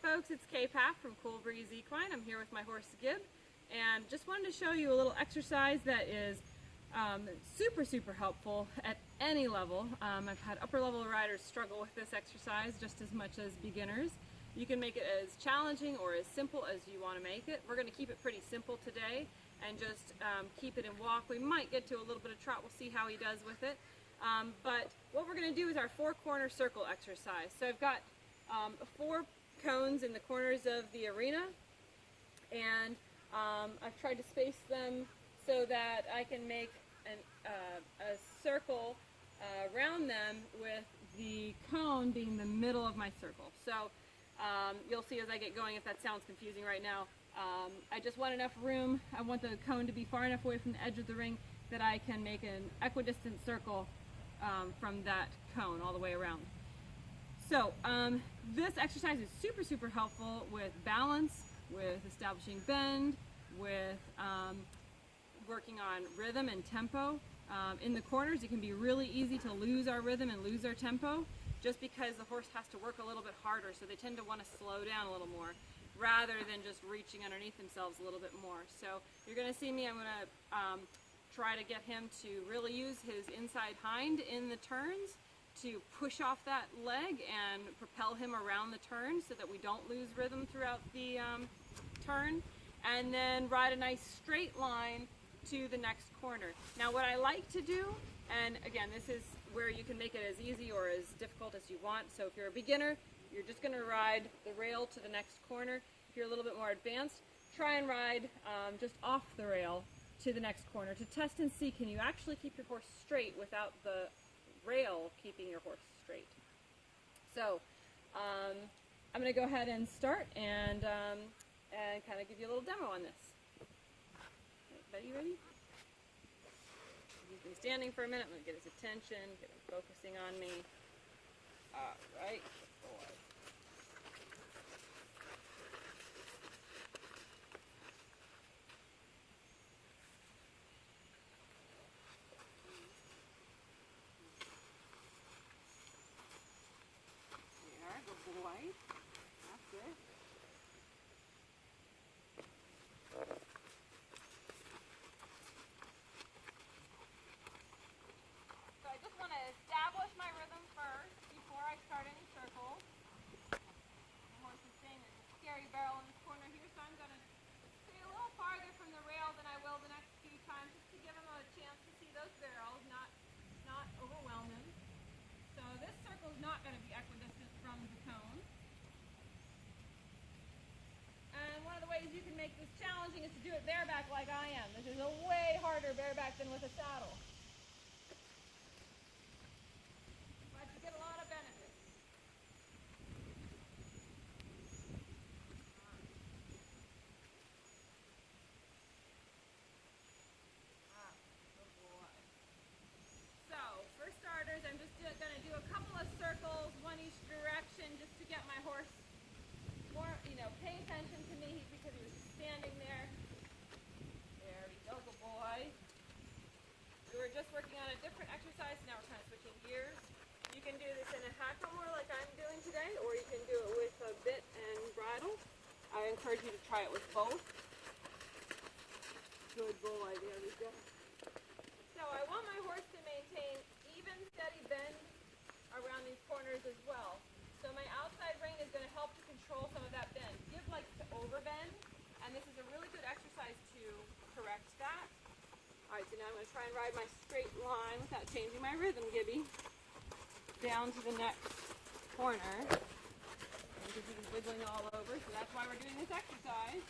folks, it's K-Path from Cool Breeze Equine. I'm here with my horse Gib, and just wanted to show you a little exercise that is super helpful at any level. I've had upper level riders struggle with this exercise just as much as beginners. You can make it as challenging or as simple as you want to make it. We're going to keep it pretty simple today and just keep it in walk. We might get to a little bit of trot. We'll see how he does with it. But what we're going to do is our 4-corner circle exercise. So I've got 4 cones in the corners of the arena, and I've tried to space them so that I can make a circle around them with the cone being the middle of my circle. So you'll see as I get going if that sounds confusing right now. I just want enough room. I want the cone to be far enough away from the edge of the ring that I can make an equidistant circle from that cone all the way around. So this exercise is super helpful with balance, with establishing bend, with working on rhythm and tempo. In the corners, it can be really easy to lose our rhythm and lose our tempo just because the horse has to work a little bit harder, so they tend to want to slow down a little more rather than just reaching underneath themselves a little bit more. So you're going to see me, I'm going to try to get him to really use his inside hind in the turns to push off that leg and propel him around the turn so that we don't lose rhythm throughout the turn, and then ride a nice straight line to the next corner. Now what I like to do, and again this is where you can make it as easy or as difficult as you want, so if you're a beginner you're just going to ride the rail to the next corner. If you're a little bit more advanced, try and ride just off the rail to the next corner to test and see, can you actually keep your horse straight without the rail keeping your horse straight. So I'm going to go ahead and start and kind of give you a little demo on this. Right, you ready? He's been standing for a minute. I'm going to get his attention, get him focusing on me. All right, good boy. Good boy. That's good. So I just want to establish my rhythm first before I start any circles. The horse is staying in a scary barrel in this corner here, so I'm going to stay a little farther from the rail than I will the next few times, just to give him a chance to see those barrels, not overwhelm him. So this circle is not going to be equidistant from the cone. And one of the ways you can make this challenging is to do it bareback like I am. This is a way harder bareback than with a saddle. But you get a lot of benefits. Good boy. So, for starters, I'm just going to do a couple of circles, one each direction, just to get my horse more, pay attention to me because he was standing there. There we go, good boy. We were just working on a different exercise, now we're kind of switching gears. You can do this in a hackamore like I'm doing today, or you can do it with a bit and bridle. I encourage you to try it with both. Good boy, there we go. So I want my horse to maintain even, steady bend around these corners as well. So my outside rein is going to help to control some of that bend. Gib likes to overbend, and this is a really good exercise to correct that. Alright, so now I'm going to try and ride my straight line without changing my rhythm, Gibby, down to the next corner. Because he's wiggling all over, so that's why we're doing this exercise.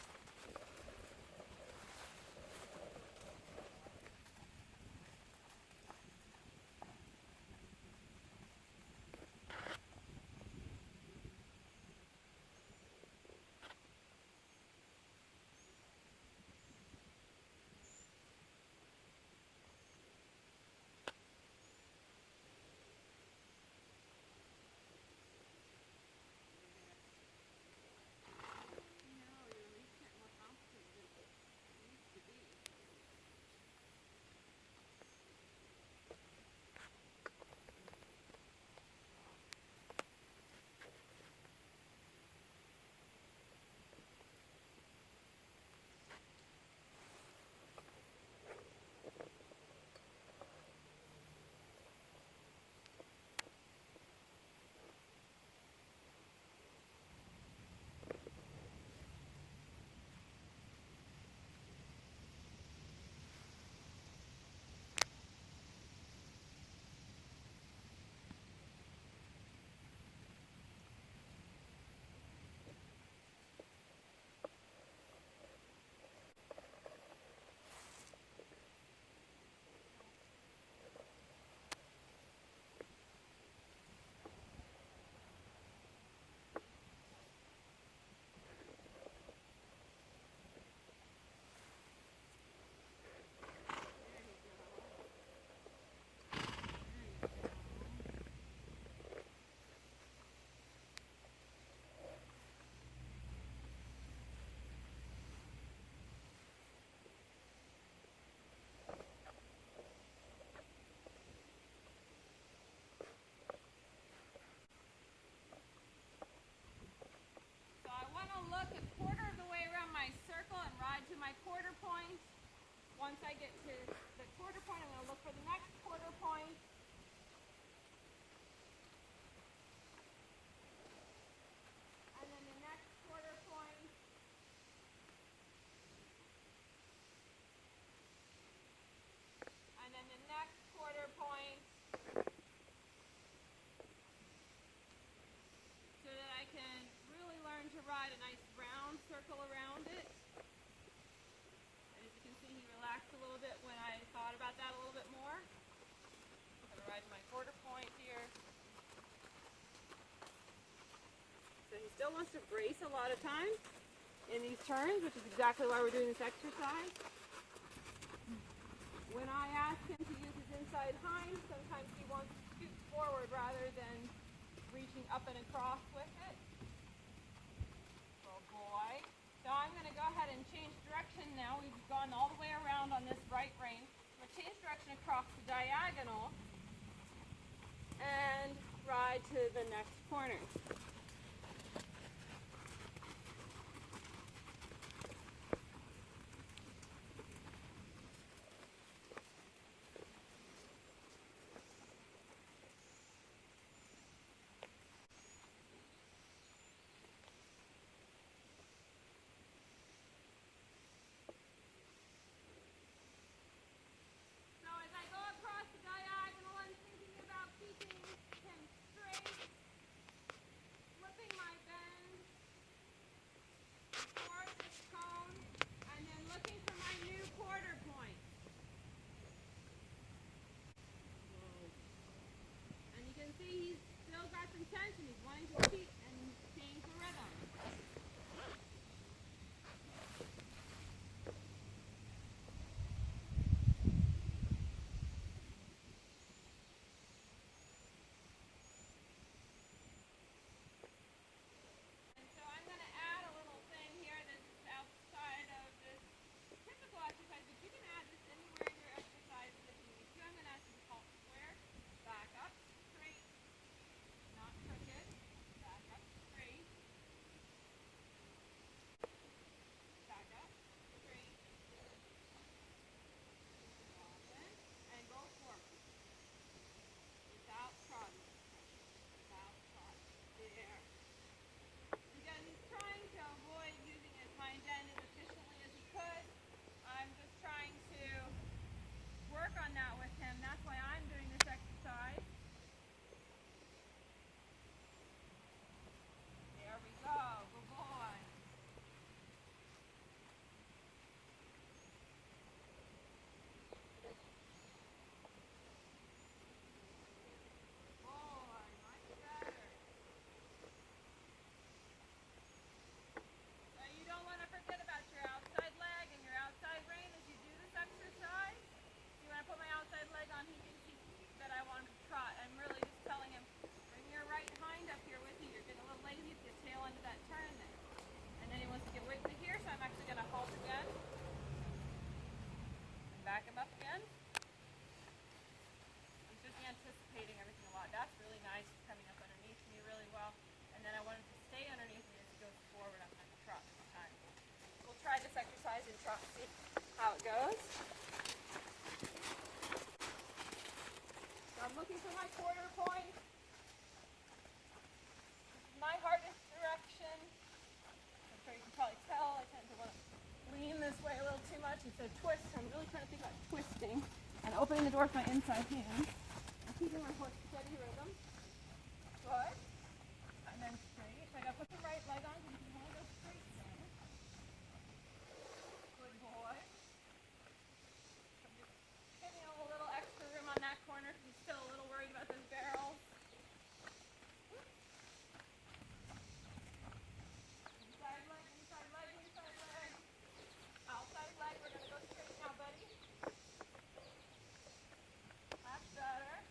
Now you're releasing tail wants to brace a lot of times in these turns, which is exactly why we're doing this exercise. When I ask him to use his inside hind, sometimes he wants to scoot forward rather than reaching up and across with it. Good boy. So I'm going to go ahead and change direction now. We've gone all the way around on this right rein. I'm going to change direction across the diagonal and ride to the next corner. See, he's still got some tension. He's wanting to cheat and change the rhythm. And so I'm going to add a little thing here that's outside of this typical exercise, but you can add this anywhere in your exercises if you need to. I'm going to ask you to call square, back up, straight, not crooked, back up, straight, back up, straight, soften, and go forward, without trotting, without trotting, there. Because he's trying to avoid using his hind end as efficiently as he could. I'm just trying to work on that with him. That's why I'm doing this exercise. There we go. Good boy. Boy, much better. So you don't want to forget about your outside leg and your outside rein as you do this exercise. See, when I put my outside leg on, he thinks that I want him to trot. I'm really just telling him, bring your right hind up here with you. You're getting a little lazy with your tail under that turn there. And then he wants to get wiggly here, so I'm actually going to halt again. And back him up again. He's just anticipating everything a lot. That's really nice. He's coming up underneath me really well. And then I want him to stay underneath me as he goes forward. I'm going to trot this time. We'll try this exercise and trot, see how it goes. So I'm looking for my quarter point. This is my hardest direction. I'm sure you can probably tell I tend to want to lean this way a little too much instead of twist. I'm really trying to think about twisting and opening the door with my inside hand. I'm keeping my horse steady rhythm. Good. And then straight. So I got to put the right leg on because you want to go straight there. Good boy. I'm just giving him a little extra room on that corner because he's still a little worried about those barrels. Inside leg, inside leg, inside leg. Outside leg, we're going to go straight now, buddy. That's better.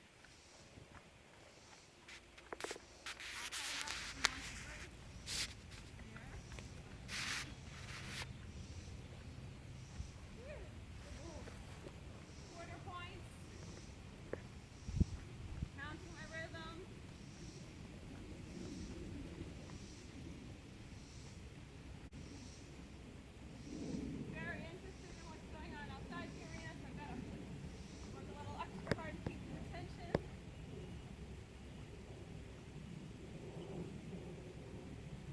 Quarter points. Counting my rhythm. Very interested in what's going on outside the arena, so I've got to work a little extra hard to keep his attention.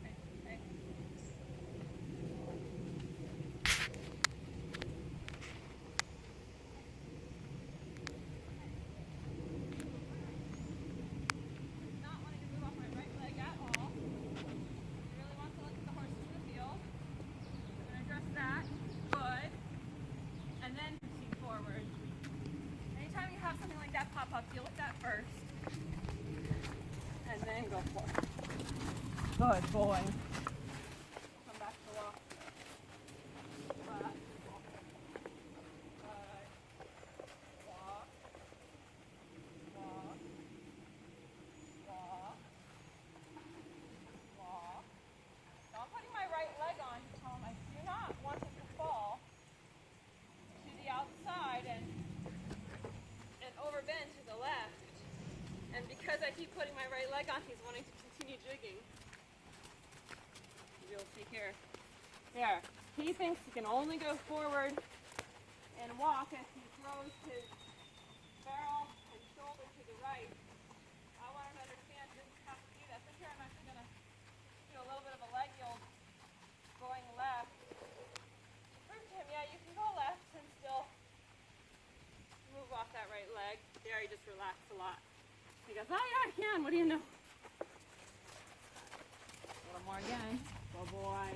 Okay. Not wanting to move off my right leg at all. He really wants to look at the horses in the field. I'm going to address that. Good. And then proceed forward. Anytime you have something like that pop up, deal with that first. And then go forward. Good boy. Come back to walk. Flat. Walk. Walk. Walk. Walk. Walk. So I'm putting my right leg on to tell him I do not want him to fall to the outside and overbend to the left. And because I keep putting my right leg on, he's wanting to continue jigging. You'll see here. There. He thinks he can only go forward and walk as he throws his barrel and shoulder to the right. I want him to understand he doesn't have to do that. So here I'm actually going to do a little bit of a leg yield going left. To prove to him, yeah, you can go left and still move off that right leg. There, he just relaxed a lot. He goes, oh yeah, I can. What do you know? A little more again. Good boy.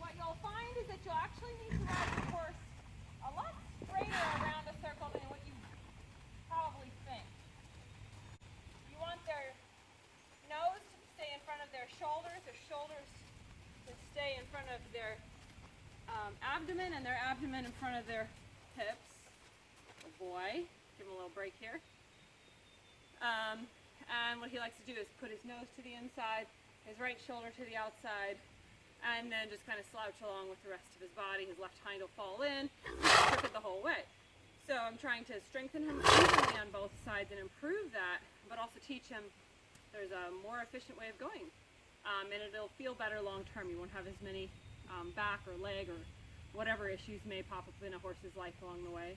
What you'll find is that you'll actually need to ride the horse a lot straighter around a circle than what you probably think. You want their nose to stay in front of their shoulders to stay in front of their abdomen, and their abdomen in front of their hips. Good boy. Give him a little break here. And what he likes to do is put his nose to the inside, his right shoulder to the outside, and then just kind of slouch along with the rest of his body. His left hind will fall in, crooked the whole way. So I'm trying to strengthen him evenly on both sides and improve that, but also teach him there's a more efficient way of going. And it'll feel better long term. You won't have as many back or leg or whatever issues may pop up in a horse's life along the way.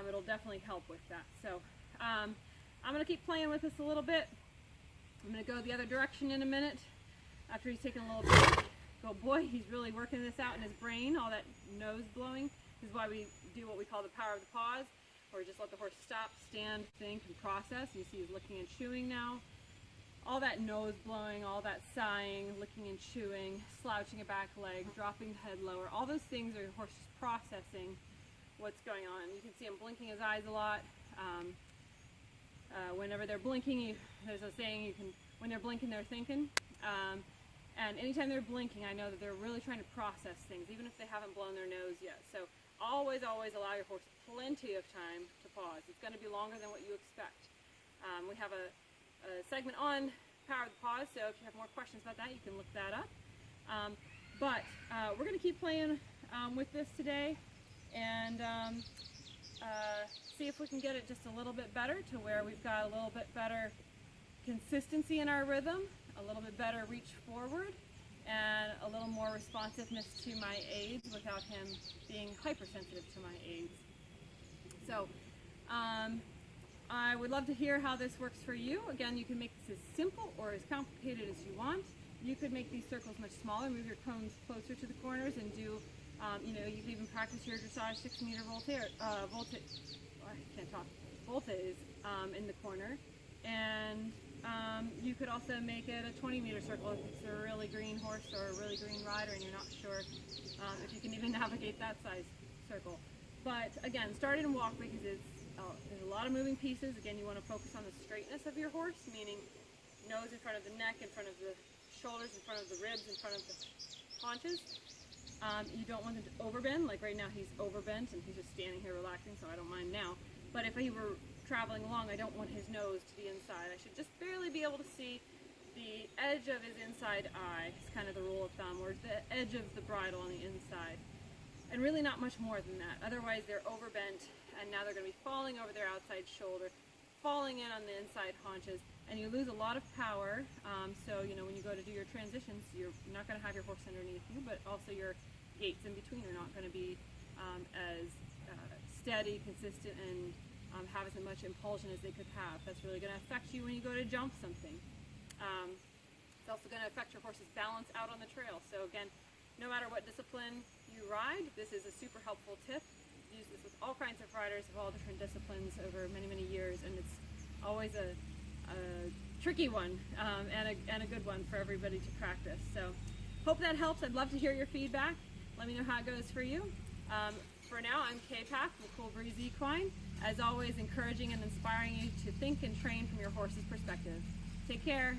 It'll definitely help with that. So I'm going to keep playing with this a little bit. I'm going to go the other direction in a minute after he's taken a little break. Good boy, he's really working this out in his brain, all that nose blowing. This is why we do what we call the power of the pause, where we just let the horse stop, stand, think, and process. You see he's licking and chewing now. All that nose blowing, all that sighing, licking and chewing, slouching a back leg, dropping the head lower. All those things are your horse processing what's going on. You can see him blinking his eyes a lot. Whenever they're blinking, there's a saying, when they're blinking, they're thinking. And anytime they're blinking, I know that they're really trying to process things, even if they haven't blown their nose yet. So always, always allow your horse plenty of time to pause. It's going to be longer than what you expect. We have a segment on power of the pause, so if you have more questions about that, you can look that up. But we're going to keep playing with this today and see if we can get it just a little bit better to where we've got a little bit better consistency in our rhythm, a little bit better reach forward, and a little more responsiveness to my aids without him being hypersensitive to my aids. So I would love to hear how this works for you. Again, you can make this as simple or as complicated as you want. You could make these circles much smaller, move your cones closer to the corners, and do, you can even practice your dressage 6-meter voltas in the corner. And you could also make it a 20-meter circle if it's a really green horse or a really green rider and you're not sure if you can even navigate that size circle. But again, start it and walk because there's a lot of moving pieces. Again, you want to focus on the straightness of your horse, meaning nose in front of the neck, in front of the shoulders, in front of the ribs, in front of the haunches. You don't want him to overbend. Like right now he's overbent and he's just standing here relaxing, so I don't mind now. But if he were traveling along, I don't want his nose to be inside. I should just barely be able to see the edge of his inside eye. It's kind of the rule of thumb, or the edge of the bridle on the inside. And really not much more than that. Otherwise they're overbent and now they're going to be falling over their outside shoulder, falling in on the inside haunches, and you lose a lot of power. So when you go to do your transitions, you're not going to have your horse underneath you, but also your gaits in between are not going to be as steady, consistent, and have as much impulsion as they could have. That's really going to affect you when you go to jump something. It's also going to affect your horse's balance out on the trail. So again, no matter what discipline you ride, this is a super helpful tip. Use this with all kinds of riders of all different disciplines over many, many years, and it's always a tricky one and a good one for everybody to practice. So hope that helps. I'd love to hear your feedback. Let me know how it goes for you. For now, I'm Kay Pack from Cool Breeze Equine, As always, encouraging and inspiring you to think and train from your horse's perspective. Take care.